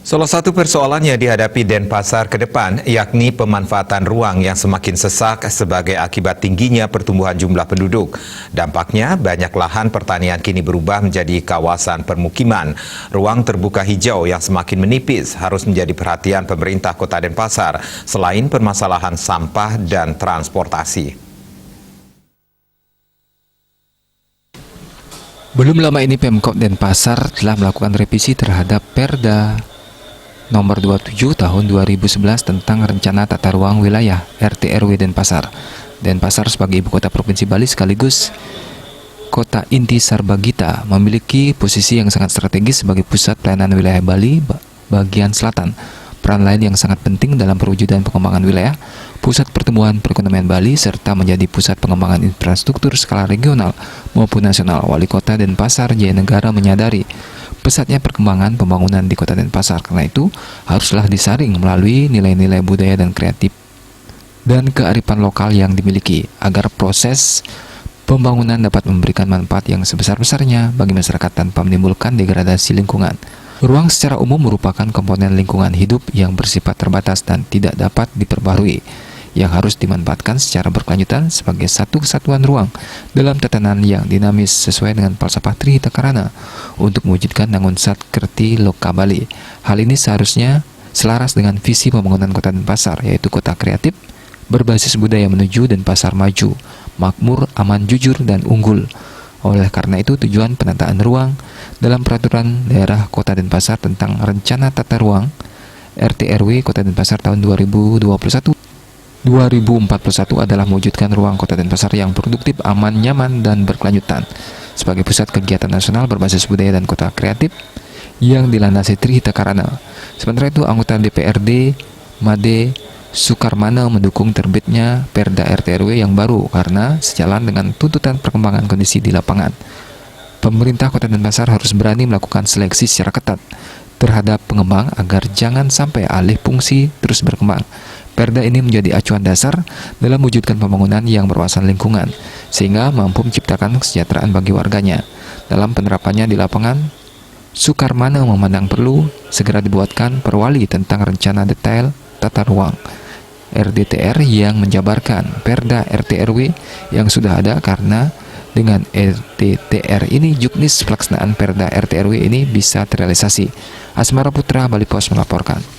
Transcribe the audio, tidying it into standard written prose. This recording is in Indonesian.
Salah satu persoalan yang dihadapi Denpasar ke depan yakni pemanfaatan ruang yang semakin sesak sebagai akibat tingginya pertumbuhan jumlah penduduk. Dampaknya, banyak lahan pertanian kini berubah menjadi kawasan permukiman. Ruang terbuka hijau yang semakin menipis harus menjadi perhatian pemerintah Kota Denpasar selain permasalahan sampah dan transportasi. Belum lama ini Pemkot Denpasar telah melakukan revisi terhadap Perda Nomor 27 Tahun 2011 tentang Rencana Tata Ruang Wilayah RT/RW Denpasar. Denpasar sebagai ibu kota Provinsi Bali sekaligus kota inti Sarbagita memiliki posisi yang sangat strategis sebagai pusat pelayanan wilayah Bali bagian selatan. Peran lain yang sangat penting dalam perwujudan pengembangan wilayah, pusat pertumbuhan perekonomian Bali, serta menjadi pusat pengembangan infrastruktur skala regional maupun nasional. Wali Kota Denpasar Jaya Negara menyadari pesatnya perkembangan pembangunan di Kota Denpasar. Karena itu, haruslah disaring melalui nilai-nilai budaya dan kreatif dan kearifan lokal yang dimiliki, agar proses pembangunan dapat memberikan manfaat yang sebesar-besarnya bagi masyarakat tanpa menimbulkan degradasi lingkungan. Ruang secara umum merupakan komponen lingkungan hidup yang bersifat terbatas dan tidak dapat diperbarui, yang harus dimanfaatkan secara berkelanjutan sebagai satu kesatuan ruang dalam tatanan yang dinamis sesuai dengan falsafah Trihita Karana untuk mewujudkan Nangun Sat Kerti Loka Bali. Hal ini seharusnya selaras dengan visi pembangunan Kota Denpasar, yaitu kota kreatif, berbasis budaya menuju Denpasar maju, makmur, aman, jujur, dan unggul. Oleh karena itu, tujuan penataan ruang dalam Peraturan Daerah Kota Denpasar tentang Rencana Tata Ruang RT/RW Kota Denpasar tahun 2021 adalah mewujudkan ruang Kota Denpasar yang produktif, aman, nyaman, dan berkelanjutan sebagai pusat kegiatan nasional berbasis budaya dan kota kreatif yang dilandasi Trihita Karana. Sementara itu, anggota DPRD Made Sukarmana mendukung terbitnya Perda RT/RW yang baru karena sejalan dengan tuntutan perkembangan kondisi di lapangan. Pemerintah Kota Denpasar harus berani melakukan seleksi secara ketat terhadap pengembang agar jangan sampai alih fungsi terus berkembang. Perda ini menjadi acuan dasar dalam mewujudkan pembangunan yang berwawasan lingkungan, sehingga mampu menciptakan kesejahteraan bagi warganya. Dalam penerapannya di lapangan, Sukarmana memandang perlu segera dibuatkan perwali tentang rencana detail tata ruang RDTR yang menjabarkan Perda RT/RW yang sudah ada, karena dengan RDTR ini juknis pelaksanaan Perda RT/RW ini bisa terrealisasi. Asmara Putra, Bali Pos melaporkan.